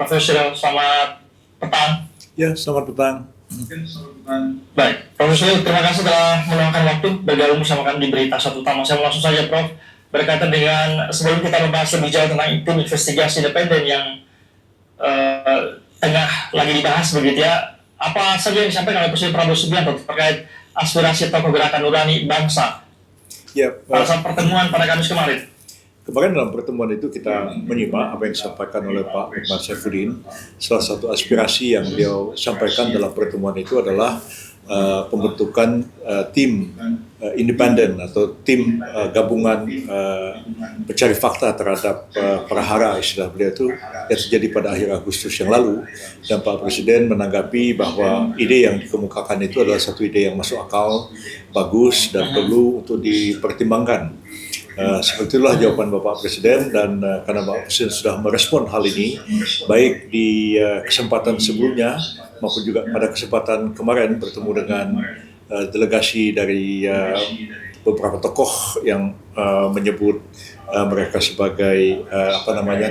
Profesor, selamat petang. Ya, selamat petang. Baik, Profesor, terima kasih telah meluangkan waktu bergabung bersama kami di Berita Satu Utama. Saya langsung saja, Prof. Berkaitan dengan sebelum kita membahas lebih jauh tentang tim investigasi independen yang tengah lagi dibahas begitu ya, apa saja yang disampaikan oleh Presiden Prabowo Subianto terkait aspirasi tokoh gerakan nurani bangsa pada saat pertemuan pada Kamis kemarin? Kemarin dalam pertemuan itu kita menyimak apa yang disampaikan oleh Pak Lukman Saifuddin. Salah satu aspirasi yang beliau sampaikan dalam pertemuan itu adalah pembentukan tim independen atau tim gabungan pencari fakta terhadap perhara istilah beliau itu yang terjadi pada akhir Agustus yang lalu, dan Pak Presiden menanggapi bahwa ide yang dikemukakan itu adalah satu ide yang masuk akal, bagus dan perlu untuk dipertimbangkan. Seperti itulah jawaban Bapak Presiden, dan karena Bapak Presiden sudah merespon hal ini baik di kesempatan sebelumnya maupun juga pada kesempatan kemarin bertemu dengan delegasi dari beberapa tokoh yang menyebut mereka sebagai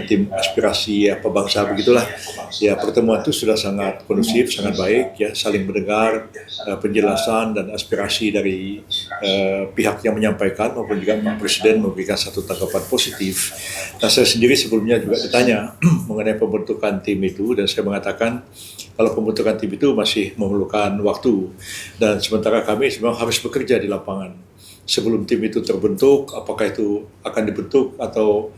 tim aspirasi bangsa begitulah. Ya, pertemuan itu sudah sangat kondusif, sangat baik ya, saling mendengar penjelasan dan aspirasi dari pihak yang menyampaikan maupun juga Pak Presiden memberikan satu tanggapan positif. Nah, saya sendiri sebelumnya juga ditanya mengenai pembentukan tim itu, dan saya mengatakan kalau pembentukan tim itu masih memerlukan waktu, dan sementara kami memang harus bekerja di lapangan. Sebelum tim itu terbentuk, apakah itu akan dibentuk atau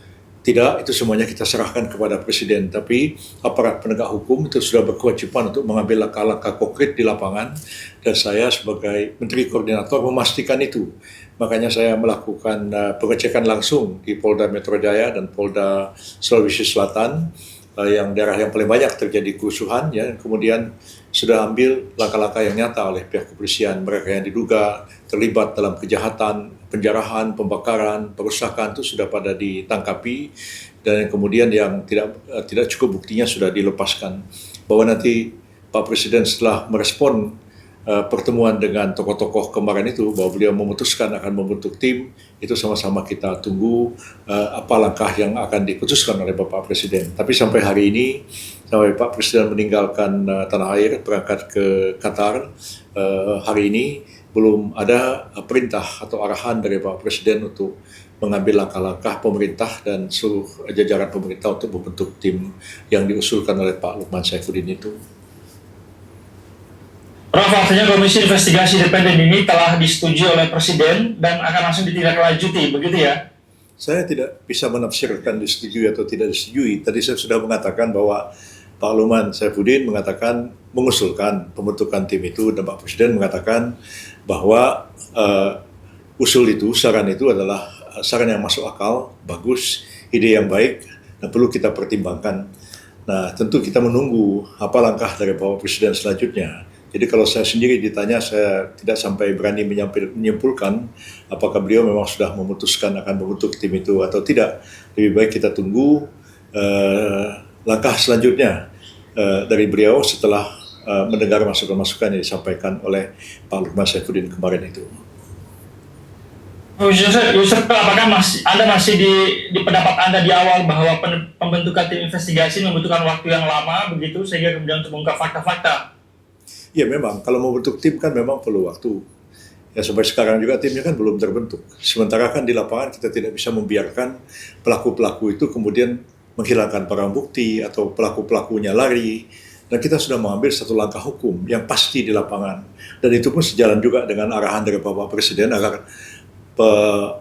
tidak, itu semuanya kita serahkan kepada Presiden. Tapi aparat penegak hukum itu sudah berkewajiban untuk mengambil langkah-langkah konkret di lapangan, dan saya sebagai Menteri Koordinator memastikan itu. Makanya saya melakukan pengecekan langsung di Polda Metro Jaya dan Polda Sulawesi Selatan, yang daerah yang paling banyak terjadi kerusuhan ya, kemudian sudah ambil langkah-langkah yang nyata oleh pihak kepolisian. Mereka yang diduga terlibat dalam kejahatan, penjarahan, pembakaran, perusakan itu sudah pada ditangkapi, dan kemudian yang tidak cukup buktinya sudah dilepaskan. Bahwa nanti Pak Presiden setelah merespon pertemuan dengan tokoh-tokoh kemarin itu, bahwa beliau memutuskan akan membentuk tim, itu sama-sama kita tunggu apa langkah yang akan diputuskan oleh Bapak Presiden. Tapi sampai hari ini, sampai Pak Presiden meninggalkan tanah air berangkat ke Qatar hari ini, belum ada perintah atau arahan dari Bapak Presiden untuk mengambil langkah-langkah pemerintah dan seluruh jajaran pemerintah untuk membentuk tim yang diusulkan oleh Pak Lukman Saifuddin itu. Prof, artinya Komisi Investigasi Independen ini telah disetujui oleh Presiden dan akan langsung ditindaklanjuti, begitu ya? Saya tidak bisa menafsirkan disetujui atau tidak disetujui. Tadi saya sudah mengatakan bahwa Pak Lukman Saifuddin mengatakan mengusulkan pembentukan tim itu, dan Pak Presiden mengatakan bahwa usul itu, saran itu adalah saran yang masuk akal, bagus, ide yang baik, dan perlu kita pertimbangkan. Nah, tentu kita menunggu apa langkah dari Bapak Presiden selanjutnya. Jadi kalau saya sendiri ditanya, saya tidak sampai berani menyimpulkan apakah beliau memang sudah memutuskan akan membentuk tim itu atau tidak. Lebih baik kita tunggu langkah selanjutnya dari beliau setelah mendengar masukan-masukan yang disampaikan oleh Pak Lukman Saifuddin kemarin itu. Yusuf, apakah Anda masih di pendapat Anda di awal bahwa pembentukan tim investigasi membutuhkan waktu yang lama begitu sehingga kemudian untuk mengungkap fakta-fakta? Ya memang, kalau membentuk tim kan memang perlu waktu. Ya sampai sekarang juga timnya kan belum terbentuk. Sementara kan di lapangan kita tidak bisa membiarkan pelaku-pelaku itu kemudian menghilangkan barang bukti atau pelaku-pelakunya lari. Dan kita sudah mengambil satu langkah hukum yang pasti di lapangan. Dan itu pun sejalan juga dengan arahan dari Bapak Presiden agar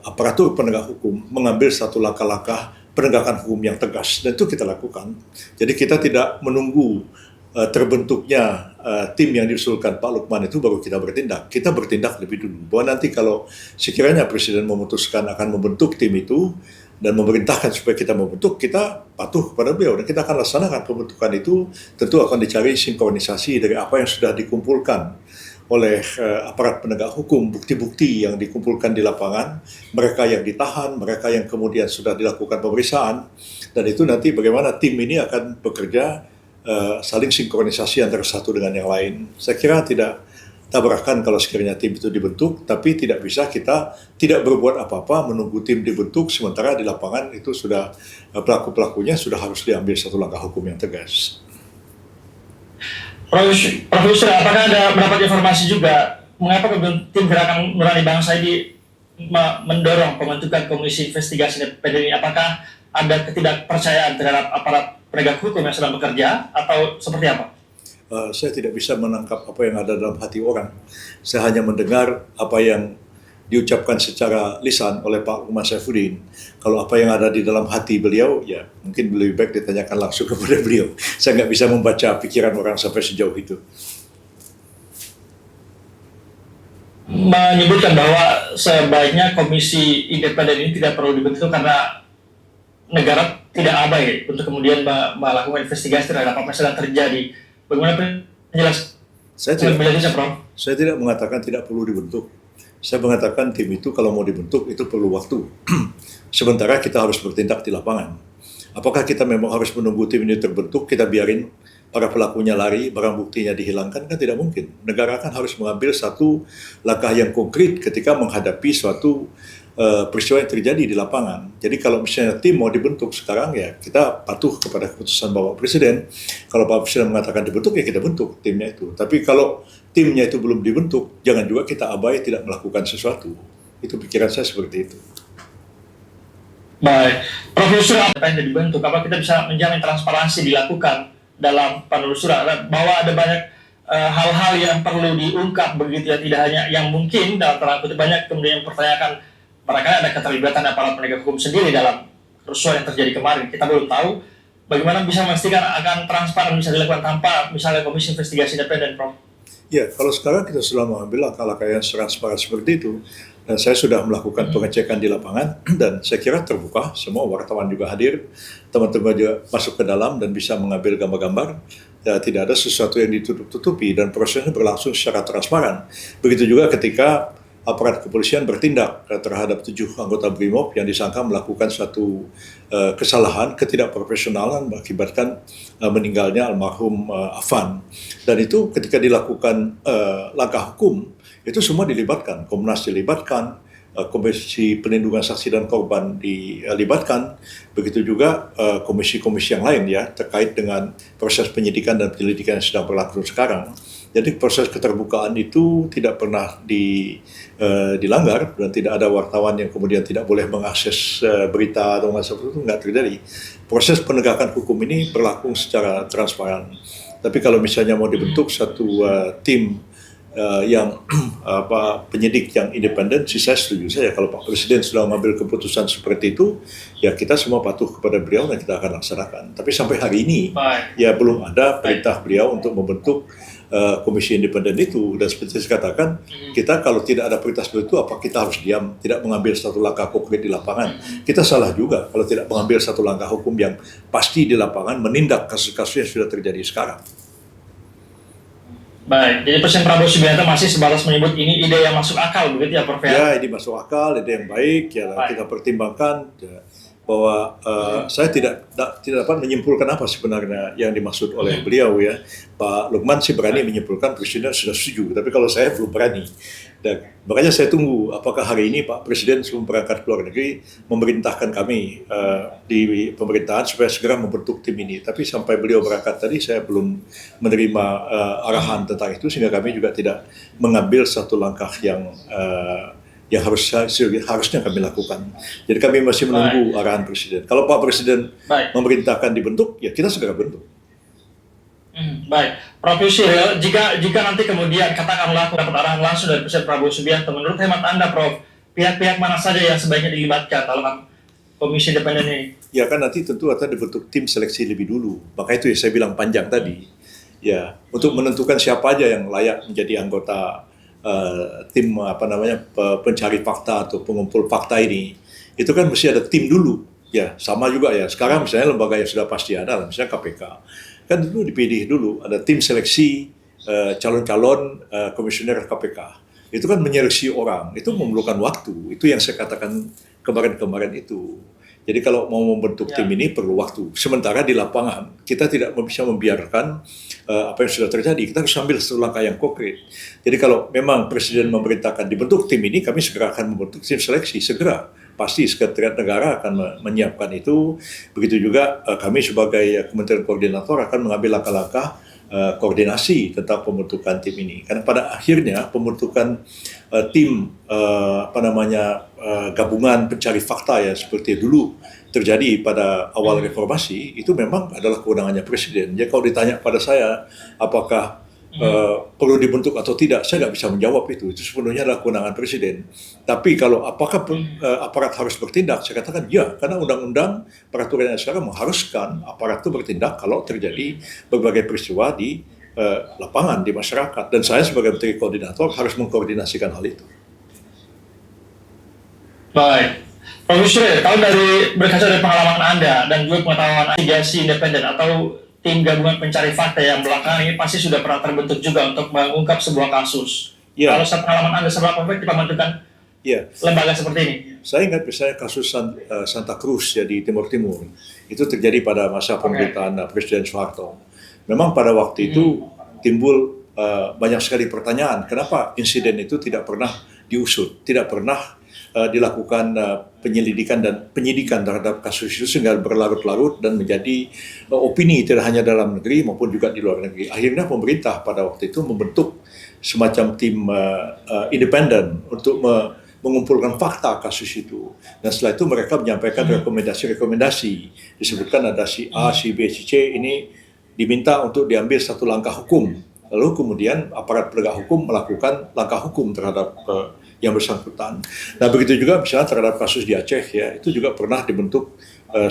aparatur penegak hukum mengambil satu langkah-langkah penegakan hukum yang tegas. Dan itu kita lakukan. Jadi kita tidak menunggu terbentuknya tim yang diusulkan Pak Lukman itu baru kita bertindak. Kita bertindak lebih dulu. Bahwa nanti kalau sekiranya Presiden memutuskan akan membentuk tim itu dan memerintahkan supaya kita membentuk, kita patuh kepada beliau dan kita akan laksanakan pembentukan itu. Tentu akan dicari sinkronisasi dari apa yang sudah dikumpulkan oleh aparat penegak hukum, bukti-bukti yang dikumpulkan di lapangan, mereka yang ditahan, mereka yang kemudian sudah dilakukan pemeriksaan, dan itu nanti bagaimana tim ini akan bekerja saling sinkronisasi antara satu dengan yang lain. Saya kira tidak tabrakan kalau sekiranya tim itu dibentuk, tapi tidak bisa kita tidak berbuat apa-apa menunggu tim dibentuk, sementara di lapangan itu sudah pelaku-pelakunya sudah harus diambil satu langkah hukum yang tegas. Prof. Yusril, apakah ada mendapat informasi juga mengapa tim Gerakan Nurani Bangsa ini mendorong pembentukan komisi investigasi independen ini? Apakah ada ketidakpercayaan terhadap aparat penegak hukum yang sedang bekerja atau seperti apa? Saya tidak bisa menangkap apa yang ada dalam hati orang. Saya hanya mendengar apa yang diucapkan secara lisan oleh Pak Lukman Saifuddin. Kalau apa yang ada di dalam hati beliau, ya mungkin lebih baik ditanyakan langsung kepada beliau. Saya nggak bisa membaca pikiran orang sampai sejauh itu. Menyebutkan bahwa sebaiknya komisi independen ini tidak perlu dibentuk karena negara tidak abai untuk kemudian melakukan investigasi terhadap apa yang sedang terjadi. Bagaimana penjelasan? Saya tidak mengatakan tidak perlu dibentuk. Saya mengatakan tim itu kalau mau dibentuk itu perlu waktu. Sementara kita harus bertindak di lapangan. Apakah kita memang harus menunggu tim ini terbentuk, kita biarin para pelakunya lari, barang buktinya dihilangkan? Kan tidak mungkin. Negara kan harus mengambil satu langkah yang konkret ketika menghadapi suatu peristiwa yang terjadi di lapangan. Jadi kalau misalnya tim mau dibentuk sekarang, ya kita patuh kepada keputusan Bapak Presiden. Kalau Bapak Presiden mengatakan dibentuk, ya kita bentuk timnya itu. Tapi kalau timnya itu belum dibentuk, jangan juga kita abai tidak melakukan sesuatu. Itu pikiran saya seperti itu. Baik, Prof. Yusril, apa yang dibentuk? Apa kita bisa menjamin transparansi dilakukan dalam penelusuran bahwa ada banyak hal-hal yang perlu diungkap begitu ya, tidak hanya yang mungkin dalam tanda kutip banyak kemudian mempertanyakan barangkali ada keterlibatan aparat penegak hukum sendiri dalam kerusuhan yang terjadi kemarin. Kita belum tahu bagaimana bisa memastikan akan transparan bisa dilakukan tanpa misalnya komisi investigasi independen, Prof. Ya, kalau sekarang kita sudah mengambil langkah-langkah yang transparan seperti itu, dan saya sudah melakukan pengecekan di lapangan, dan saya kira terbuka, semua wartawan juga hadir, teman-teman juga masuk ke dalam dan bisa mengambil gambar-gambar, ya, tidak ada sesuatu yang ditutup-tutupi, dan prosesnya berlangsung secara transparan. Begitu juga ketika aparat kepolisian bertindak terhadap 7 anggota BRIMOB yang disangka melakukan suatu kesalahan, ketidakprofesionalan mengakibatkan meninggalnya almarhum Afan. Dan itu ketika dilakukan langkah hukum, itu semua dilibatkan. Komnas dilibatkan, Komisi Pelindungan Saksi dan Korban dilibatkan, begitu juga komisi-komisi yang lain ya terkait dengan proses penyidikan dan penyelidikan yang sedang berlangsung sekarang. Jadi proses keterbukaan itu tidak pernah dilanggar dan tidak ada wartawan yang kemudian tidak boleh mengakses berita atau seperti itu, nggak terjadi. Proses penegakan hukum ini berlaku secara transparan. Tapi kalau misalnya mau dibentuk satu tim yang penyidik yang independen, saya setuju saja. Kalau Pak Presiden sudah mengambil keputusan seperti itu, ya kita semua patuh kepada beliau dan kita akan laksanakan. Tapi sampai hari ini, ya belum ada perintah beliau untuk membentuk komisi independen itu. Dan seperti saya katakan, kita kalau tidak ada perintah seperti itu, apa kita harus diam, tidak mengambil satu langkah konkret di lapangan? Kita salah juga kalau tidak mengambil satu langkah hukum yang pasti di lapangan, menindak kasus-kasus yang sudah terjadi sekarang. Baik, jadi Presiden Prabowo Subianto masih sebatas menyebut ini ide yang masuk akal, begitu ya, Prof? Ya, ini masuk akal, ide yang baik, ya kita pertimbangkan. Ya, bahwa saya tidak dapat menyimpulkan apa sebenarnya yang dimaksud oleh beliau ya. Pak Lukman sih berani menyimpulkan Presiden sudah setuju, tapi kalau saya belum berani. Dan makanya saya tunggu apakah hari ini Pak Presiden sebelum berangkat ke luar negeri memerintahkan kami di pemerintahan supaya segera membentuk tim ini. Tapi sampai beliau berangkat tadi saya belum menerima arahan tentang itu, sehingga kami juga tidak mengambil satu langkah yang harusnya kami lakukan. Jadi kami masih menunggu arahan Presiden. Kalau Pak Presiden memerintahkan dibentuk, ya kita segera bentuk. Baik, Prof. Yusril, jika nanti kemudian katakanlah dapat arahan langsung dari Presiden Prabowo Subianto, menurut hemat Anda, Prof, pihak-pihak mana saja yang sebaiknya dilibatkan dalam komisi independen ini? Ya kan nanti tentu akan dibentuk tim seleksi lebih dulu. Maka itu yang saya bilang panjang tadi. Ya, untuk menentukan siapa aja yang layak menjadi anggota tim pencari fakta atau pengumpul fakta ini, itu kan mesti ada tim dulu. Ya, sama juga ya. Sekarang misalnya lembaga yang sudah pasti ada, misalnya KPK. Kan dulu dipilih dulu, ada tim seleksi calon-calon komisioner KPK. Itu kan menyeleksi orang, itu memerlukan waktu. Itu yang saya katakan kemarin-kemarin itu. Jadi kalau mau membentuk tim ini perlu waktu. Sementara di lapangan kita tidak bisa membiarkan apa yang sudah terjadi. Kita harus ambil satu langkah yang konkret. Jadi kalau memang Presiden memerintahkan dibentuk tim ini, kami segera akan membentuk tim seleksi, segera. Pasti Sekretariat Negara akan menyiapkan itu. Begitu juga kami sebagai Kementerian Koordinator akan mengambil langkah-langkah koordinasi tentang pembentukan tim ini. Karena pada akhirnya pembentukan tim gabungan pencari fakta ya seperti dulu terjadi pada awal reformasi itu memang adalah kewenangannya Presiden. Jadi kalau ditanya pada saya apakah perlu dibentuk atau tidak, saya nggak bisa menjawab itu. Itu sepenuhnya adalah kewenangan Presiden. Tapi kalau apakah aparat harus bertindak, saya katakan ya, karena undang-undang peraturan yang sekarang mengharuskan aparat itu bertindak kalau terjadi berbagai peristiwa di lapangan, di masyarakat. Dan saya sebagai Menteri Koordinator harus mengkoordinasikan hal itu. Baik, Prof. Yusril, kalau berkaca dari pengalaman Anda dan juga pengetahuan investigasi independen atau tim gabungan pencari fakta yang belakangan ini pasti sudah pernah terbentuk juga untuk mengungkap sebuah kasus. Ya. Kalau pengalaman Anda seberapa efektif pembentukan lembaga seperti ini? Saya ingat misalnya kasus Santa Cruz ya di Timur Timur. Itu terjadi pada masa pemerintahan Presiden Soeharto. Memang pada waktu itu timbul banyak sekali pertanyaan, kenapa insiden itu tidak pernah diusut, tidak pernah dilakukan penyelidikan dan penyidikan terhadap kasus itu sehingga berlarut-larut dan menjadi opini tidak hanya dalam negeri maupun juga di luar negeri. Akhirnya pemerintah pada waktu itu membentuk semacam tim independen untuk mengumpulkan fakta kasus itu. Dan setelah itu mereka menyampaikan rekomendasi-rekomendasi. Disebutkan ada si A, si B, si C ini diminta untuk diambil satu langkah hukum. Lalu kemudian aparat penegak hukum melakukan langkah hukum terhadap yang bersangkutan. Nah begitu juga misalnya terhadap kasus di Aceh ya, itu juga pernah dibentuk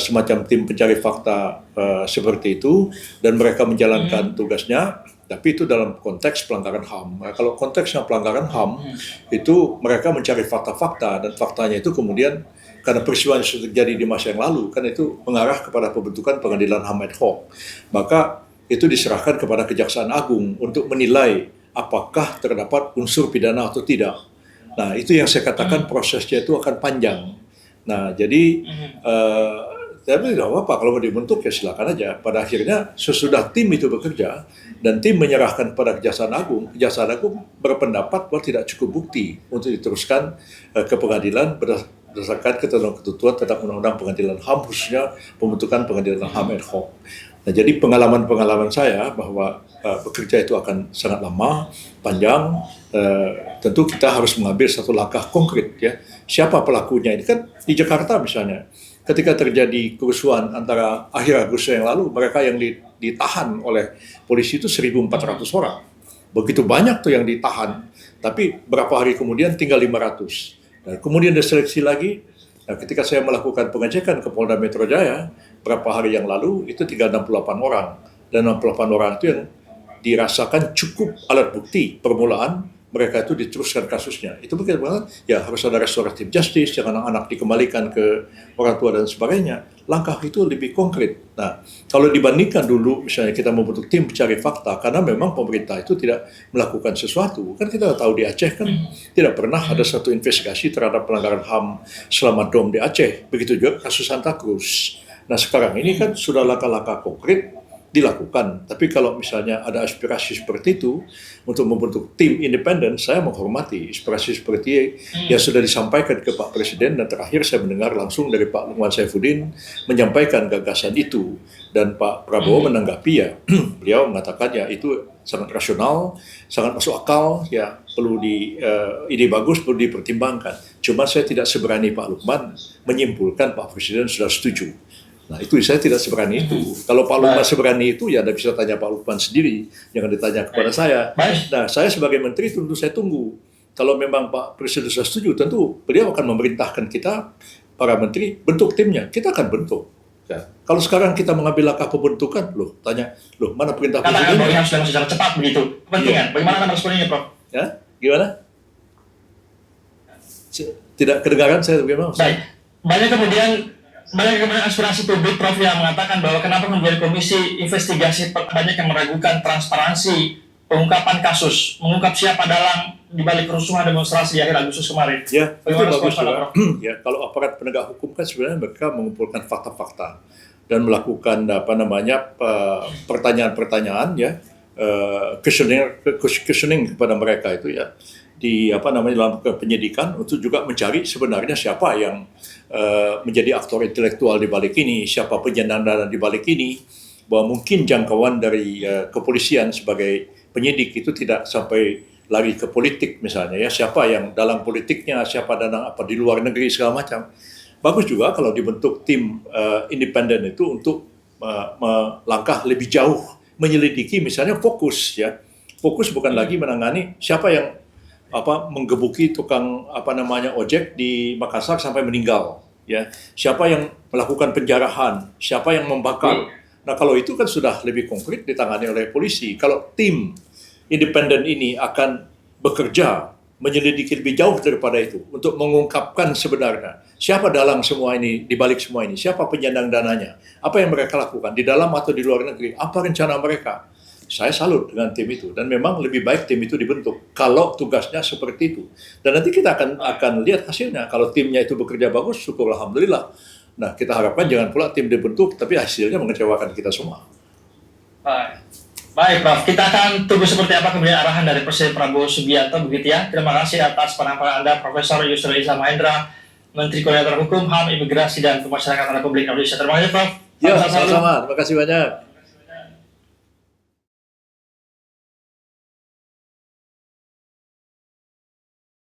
semacam tim pencari fakta seperti itu dan mereka menjalankan tugasnya, tapi itu dalam konteks pelanggaran HAM. Nah, kalau konteksnya pelanggaran HAM itu mereka mencari fakta-fakta dan faktanya itu kemudian karena peristiwa yang sudah terjadi di masa yang lalu kan itu mengarah kepada pembentukan pengadilan HAM ad hoc. Maka itu diserahkan kepada Kejaksaan Agung untuk menilai apakah terdapat unsur pidana atau tidak. Nah, itu yang saya katakan prosesnya itu akan panjang. Nah, jadi tapi tidak apa-apa kalau mau dibentuk ya silakan aja. Pada akhirnya sesudah tim itu bekerja dan tim menyerahkan pada Kejaksaan Agung berpendapat bahwa tidak cukup bukti untuk diteruskan ke pengadilan berdasarkan ketentuan tentang Undang-Undang Pengadilan HAM khususnya pembentukan pengadilan HAM ad hoc. Nah, jadi pengalaman saya bahwa bekerja itu akan sangat lama, panjang. Tentu kita harus mengambil satu langkah konkret ya. Siapa pelakunya? Ini kan di Jakarta misalnya, ketika terjadi kerusuhan antara akhir Agustus yang lalu, mereka yang ditahan oleh polisi itu 1.400 orang. Begitu banyak tuh yang ditahan, tapi berapa hari kemudian tinggal 500. Dan kemudian diseleksi lagi. Nah, ketika saya melakukan pengecekan ke Polda Metro Jaya, berapa hari yang lalu itu tinggal 68 orang. Dan 68 orang itu yang dirasakan cukup alat bukti permulaan, mereka itu diteruskan kasusnya. Itu bagaimana? Ya harus ada restoratif justice, jangan anak dikembalikan ke orang tua dan sebagainya. Langkah itu lebih konkret. Nah, kalau dibandingkan dulu misalnya kita membentuk tim pencari fakta, karena memang pemerintah itu tidak melakukan sesuatu. Kan kita tahu di Aceh kan tidak pernah ada satu investigasi terhadap pelanggaran HAM selama DOM di Aceh. Begitu juga kasus Santa Cruz. Nah, sekarang ini kan sudah langkah-langkah konkret dilakukan. Tapi kalau misalnya ada aspirasi seperti itu untuk membentuk tim independen, saya menghormati aspirasi seperti yang sudah disampaikan ke Pak Presiden, dan terakhir saya mendengar langsung dari Pak Lukman Saifuddin menyampaikan gagasan itu, dan Pak Prabowo menanggapi ya, beliau mengatakan ya itu sangat rasional, sangat masuk akal, ya perlu ide bagus, perlu dipertimbangkan. Cuma saya tidak seberani Pak Lukman menyimpulkan Pak Presiden sudah setuju. Nah itu saya tidak seberani itu. Kalau Pak Lukman seberani itu ya Anda bisa tanya Pak Lukman sendiri, jangan ditanya kepada saya. Nah saya sebagai menteri tentu saya tunggu. Kalau memang Pak Presiden sudah setuju, tentu beliau akan memerintahkan kita para menteri bentuk timnya. Kita akan bentuk. Ya. Kalau sekarang kita mengambil langkah pembentukan, tanya mana perintah Presiden? Katakan bahwa yang sudah secara cepat begitu. Kepentingan. Ya. Bagaimana Anda merespon ini, Prof? Ya, gimana? Tidak kedengaran saya bagaimana? Baik. Banyak kemudian aspirasi publik, Prof, yang mengatakan bahwa kenapa kemudian komisi investigasi banyak yang meragukan transparansi pengungkapan kasus, mengungkap siapa dalang di balik kerusuhan demonstrasi di akhir Agustus kemarin. Ya, itu Bagaimana bagus respon Anda, juga. Prof? Ya, kalau aparat penegak hukum kan sebenarnya mereka mengumpulkan fakta-fakta dan melakukan apa namanya pertanyaan-pertanyaan ya, questioning kepada mereka itu ya di apa namanya dalam penyidikan untuk juga mencari sebenarnya siapa yang menjadi aktor intelektual di balik ini, siapa penyandang dana di balik ini, bahwa mungkin jangkauan dari kepolisian sebagai penyidik itu tidak sampai lari ke politik misalnya ya, siapa yang dalam politiknya, siapa dalam apa di luar negeri segala macam. Bagus juga kalau dibentuk tim independen itu untuk melangkah lebih jauh, menyelidiki misalnya fokus ya. Fokus bukan lagi menangani siapa yang menggebuki tukang apa namanya ojek di Makassar sampai meninggal ya. Siapa yang melakukan penjarahan, siapa yang membakar. Nah, kalau itu kan sudah lebih konkret ditangani oleh polisi. Kalau tim independen ini akan bekerja menyelidiki lebih jauh daripada itu untuk mengungkapkan sebenarnya siapa dalang semua ini, di balik semua ini, siapa penyandang dananya, apa yang mereka lakukan di dalam atau di luar negeri, apa rencana mereka. Saya salut dengan tim itu dan memang lebih baik tim itu dibentuk kalau tugasnya seperti itu. Dan nanti kita akan lihat hasilnya. Kalau timnya itu bekerja bagus, syukur alhamdulillah. Nah, kita harapkan jangan pula tim dibentuk tapi hasilnya mengecewakan kita semua. Baik, Prof. Kita akan tunggu seperti apa kemudian arahan dari Presiden Prabowo Subianto, begitu ya. Terima kasih atas penampilan Anda, Profesor Yusril Iza Mahendra, Menteri Koordinator Hukum, HAM, Imigrasi, dan Pemasyarakatan Republik Indonesia. Terima kasih, Prof. Ya, sama-sama. Terima kasih banyak.